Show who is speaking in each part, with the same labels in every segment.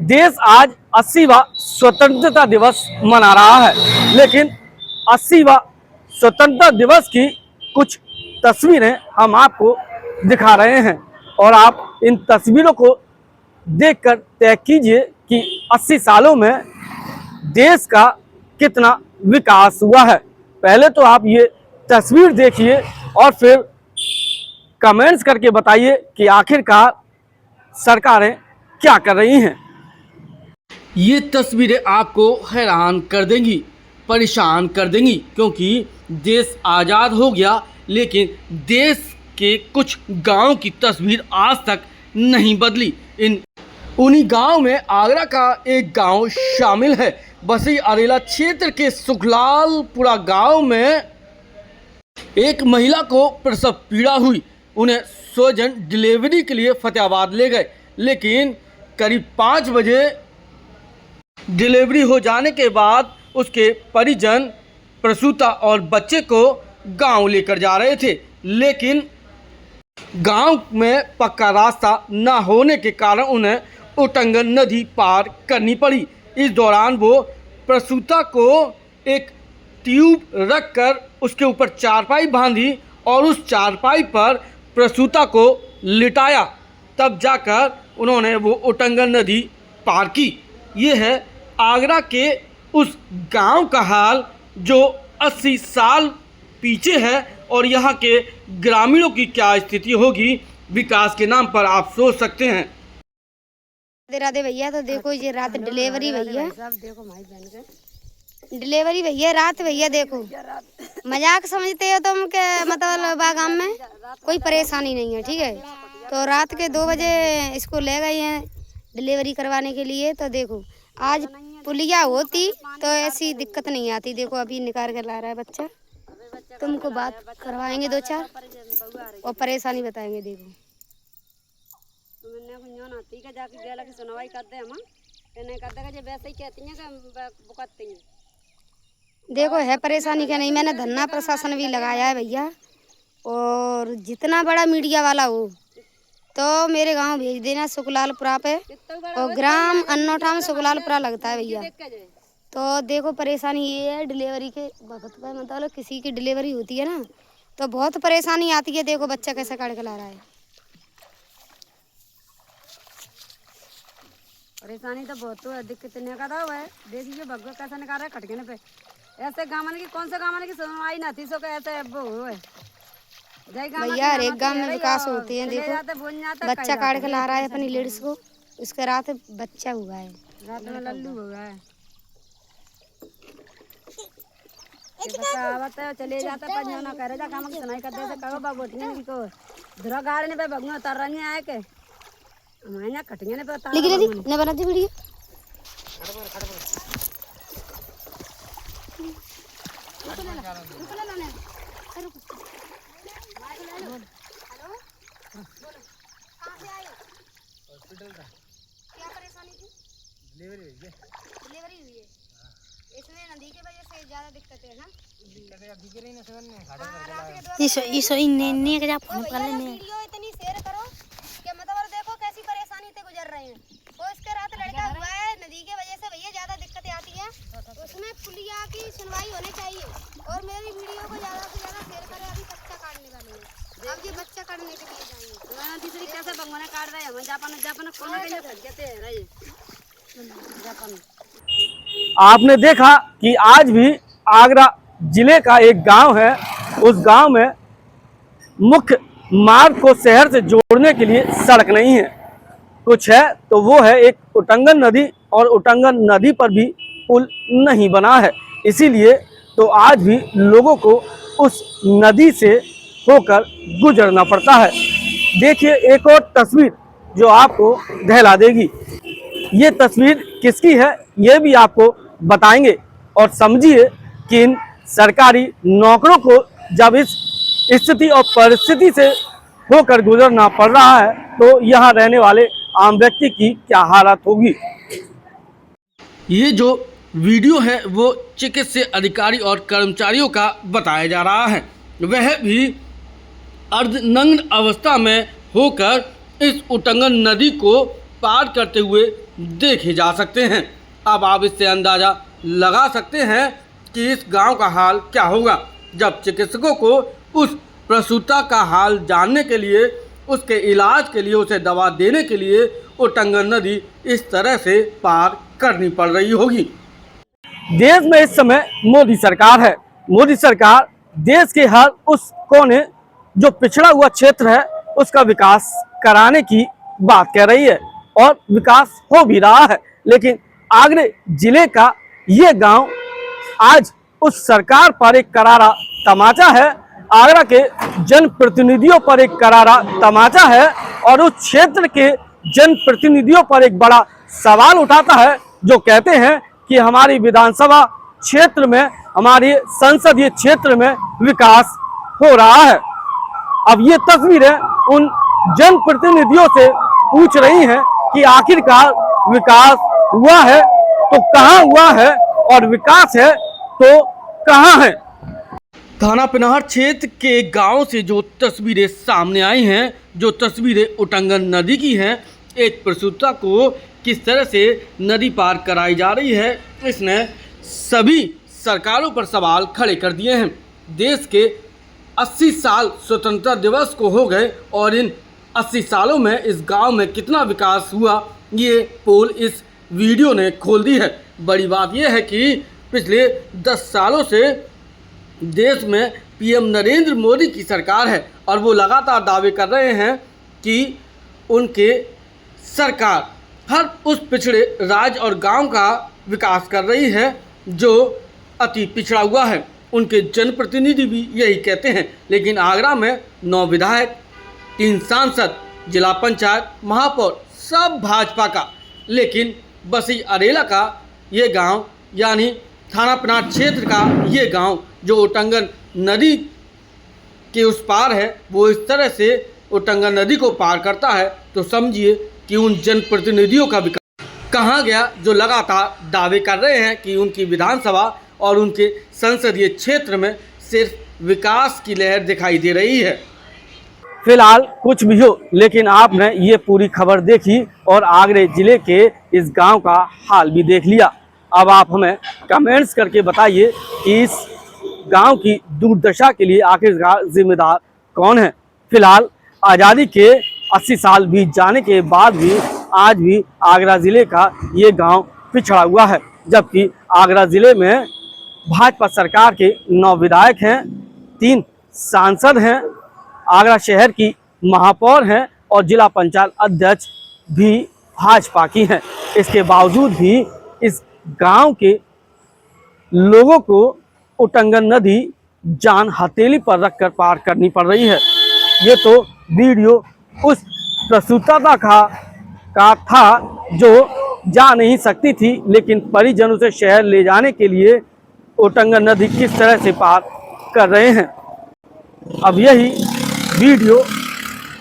Speaker 1: देश आज 80वां स्वतंत्रता दिवस मना रहा है, लेकिन 80वां स्वतंत्रता दिवस की कुछ तस्वीरें हम आपको दिखा रहे हैं और आप इन तस्वीरों को देखकर तय कीजिए कि 80 सालों में देश का कितना विकास हुआ है। पहले तो आप ये तस्वीर देखिए और फिर कमेंट्स करके बताइए कि आखिरकार सरकारें क्या कर रही हैं। ये तस्वीरें आपको हैरान कर देंगी, परेशान कर देंगी, क्योंकि देश आज़ाद हो गया लेकिन देश के कुछ गांव की तस्वीर आज तक नहीं बदली। उन्हीं गांव में आगरा का एक गांव शामिल है। बसई अरेला क्षेत्र के सुखलालपुरा गांव में एक महिला को प्रसव पीड़ा हुई। उन्हें स्वजन डिलीवरी के लिए फतेहाबाद ले गए, लेकिन करीब 5 बजे डिलीवरी हो जाने के बाद उसके परिजन प्रसूता और बच्चे को गांव लेकर जा रहे थे, लेकिन गांव में पक्का रास्ता न होने के कारण उन्हें उटंगन नदी पार करनी पड़ी। इस दौरान वो प्रसूता को एक ट्यूब रखकर उसके ऊपर चारपाई बांधी और उस चारपाई पर प्रसूता को लिटाया, तब जाकर उन्होंने वो उटंगन नदी पार की। ये है आगरा के उस गांव का हाल जो 80 साल पीछे है, और यहाँ के ग्रामीणों की क्या स्थिति होगी विकास के नाम पर आप सोच सकते हैं।
Speaker 2: राधे भैया, तो देखो ये रात डिलीवरी भैया, देखो भाई बहन के डिलीवरी भैया रात भैया, देखो मजाक समझते हो तुम के मतलब बागाम में कोई परेशानी नहीं है, ठीक है। तो रात के 2 बजे इसको ले गए हैं डिलीवरी करवाने के लिए। तो देखो आज पुलिया होती तो ऐसी दिक्कत नहीं आती। देखो अभी निकाल कर ला रहा है बच्चा, तुमको बात करवाएंगे 2-4 और परेशानी बताएंगे। देखो देखो है परेशानी क्या नहीं। मैंने धरना प्रशासन भी लगाया है भैया, और जितना बड़ा मीडिया वाला हो तो मेरे गांव भेज देना सुखलालपुरा पे, और ग्राम अन्नोटा में सुखलालपुरा लगता है भैया। तो देखो परेशानी ये है डिलीवरी के वक्त पे, मतलब किसी की डिलीवरी होती है ना तो बहुत परेशानी आती है। देखो बच्चा कैसे काट के ला रहा है।
Speaker 3: परेशानी तो बहुत है, दिक्कत नहीं का है। देखिए भगवान कैसा निकाल रहा है खटके पे। ऐसे गाँव की कौन से गाँव की सुनवाई ना थी, सो ऐसे वो है
Speaker 2: भैया। हर एक गाँव में विकास होते हैं। देखो बच्चा काट के ला रहा है अपनी लेडीज को, उसके रात बच्चा हुआ है,
Speaker 3: रात में लल्लू हुआ है। चले जाता पंजाना करे जा काम की सुनाई करते कहो बाबूटियां को धुरा गाड़ी ने पे भगवान उतर रही आए के हमारे यहाँ कटिंगे ने पे उतार
Speaker 2: लिख ने बना दी वीडियो।
Speaker 1: हॉस्पिटल का
Speaker 2: क्या परेशानी थी?
Speaker 1: डिलीवरी हुई है।
Speaker 2: डिलीवरी हुई है, इसमें नदी की वजह से ज्यादा दिक्कत है ना।
Speaker 3: इस इन्ने के जा फोन कर लेने
Speaker 2: वीडियो इतनी शेयर करो कि मतलब देखो कैसी परेशानी से गुजर रहे हैं। वो इसके रात लड़का हुआ है, नदी की वजह से भैया ज्यादा दिक्कतें आती है, उसमें पुलिया की सुनवाई होनी चाहिए। और मेरी वीडियो को ज्यादा से ज्यादा शेयर करें। अभी बच्चा काटने वाले हैं, अब ये बच्चा काटने के लिए जाएंगे।
Speaker 3: तीसरी कैसे भगवान काट रहे हैं जापान जापान कौन के लिए फटते रहे जापान।
Speaker 1: आपने देखा कि आज भी आगरा जिले का एक गांव है, उस गांव में मुख्य मार्ग को शहर से जोड़ने के लिए सड़क नहीं है। कुछ है तो वो है एक उटंगन नदी, और उटंगन नदी पर भी पुल नहीं बना है। इसीलिए तो आज भी लोगों को उस नदी से होकर गुजरना पड़ता है। देखिए एक और तस्वीर जो आपको दहला देगी। ये तस्वीर किसकी है ये भी आपको बताएंगे, और समझिए कि इन सरकारी नौकरों को जब इस स्थिति और परिस्थिति से होकर गुजरना पड़ रहा है तो यहाँ रहने वाले आम व्यक्ति की क्या हालत होगी। ये जो वीडियो है वो चिकित्सा अधिकारी और कर्मचारियों का बताया जा रहा है। वह भी अर्धनग्न अवस्था में होकर इस उटंगन नदी को पार करते हुए देखे जा सकते हैं। अब आप इससे अंदाज़ा लगा सकते हैं कि इस गांव का हाल क्या होगा जब चिकित्सकों को उस प्रसूता का हाल जानने के लिए, उसके इलाज के लिए, उसे दवा देने के लिए उटंगन नदी इस तरह से पार करनी पड़ रही होगी। देश में इस समय मोदी सरकार है। मोदी सरकार देश के हर उस कोने जो पिछड़ा हुआ क्षेत्र है उसका विकास कराने की बात कह रही है और विकास हो भी रहा है। लेकिन आगरा जिले का ये गांव आज उस सरकार पर एक करारा तमाचा है, आगरा के जनप्रतिनिधियों पर एक करारा तमाचा है और उस क्षेत्र के जनप्रतिनिधियों पर एक बड़ा सवाल उठाता है, जो कहते हैं कि हमारी विधानसभा क्षेत्र में, हमारी संसदीय क्षेत्र में विकास हो रहा है। अब ये तस्वीरें उन जनप्रतिनिधियों से पूछ रही हैं कि आखिरकार विकास हुआ है तो कहाँ हुआ है और विकास है तो कहाँ है। थाना पिनाहर क्षेत्र के गांव से जो तस्वीरें सामने आई हैं, जो तस्वीरें उटंगन नदी की हैं, एक प्रसूता को किस तरह से नदी पार कराई जा रही है, इसने सभी सरकारों पर सवाल खड़े कर दिए हैं। देश के 80 साल स्वतंत्रता दिवस को हो गए और इन 80 सालों में इस गांव में कितना विकास हुआ, ये पोल इस वीडियो ने खोल दी है। बड़ी बात यह है कि पिछले 10 सालों से देश में पीएम नरेंद्र मोदी की सरकार है और वो लगातार दावे कर रहे हैं कि उनके सरकार हर उस पिछड़े राज्य और गांव का विकास कर रही है जो अति पिछड़ा हुआ है। उनके जनप्रतिनिधि भी यही कहते हैं। लेकिन आगरा में 9 विधायक, 3 सांसद, जिला पंचायत, महापौर सब भाजपा का, लेकिन बसी अरेला का ये गांव यानी थाना पिनाहर क्षेत्र का ये गांव जो उटंगन नदी के उस पार है, वो इस तरह से उटंगन नदी को पार करता है तो समझिए कि उन जनप्रतिनिधियों का विकास कहाँ गया जो लगातार दावे कर रहे हैं कि उनकी विधानसभा और उनके संसदीय क्षेत्र में सिर्फ विकास की लहर दिखाई दे रही है। फिलहाल कुछ भी हो, लेकिन आपने ये पूरी खबर देखी और आगरा जिले के इस गांव का हाल भी देख लिया। अब आप हमें कमेंट्स करके बताइए कि इस गांव की दुर्दशा के लिए आखिरकार जिम्मेदार कौन है। फिलहाल आज़ादी के 80 साल बीत जाने के बाद भी आज भी आगरा ज़िले का ये गांव पिछड़ा हुआ है, जबकि आगरा ज़िले में भाजपा सरकार के 9 विधायक हैं, 3 सांसद हैं, आगरा शहर की महापौर हैं और जिला पंचायत अध्यक्ष भी भाजपा की हैं। इसके बावजूद भी इस गांव के लोगों को उटंगन नदी जान हथेली पर रखकर पार करनी पड़ रही है। ये तो वीडियो उस प्रसूता का था जो जा नहीं सकती थी, लेकिन परिजन उसे शहर ले जाने के लिए उटंगन नदी किस तरह से पार कर रहे हैं। अब यही वीडियो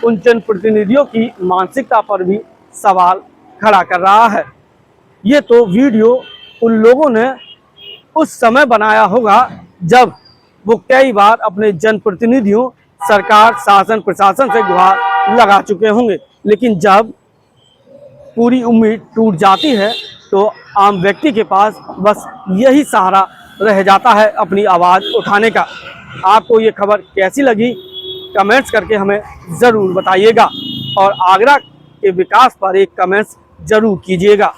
Speaker 1: उन जनप्रतिनिधियों की मानसिकता पर भी सवाल खड़ा कर रहा है। ये तो वीडियो उन लोगों ने उस समय बनाया होगा जब वो कई बार अपने जनप्रतिनिधियों, सरकार, शासन, प्रशासन से गुहार लगा चुके होंगे, लेकिन जब पूरी उम्मीद टूट जाती है तो आम व्यक्ति के पास बस यही सहारा रह जाता है अपनी आवाज़ उठाने का। आपको ये खबर कैसी लगी कमेंट्स करके हमें ज़रूर बताइएगा और आगरा के विकास पर एक कमेंट्स ज़रूर कीजिएगा।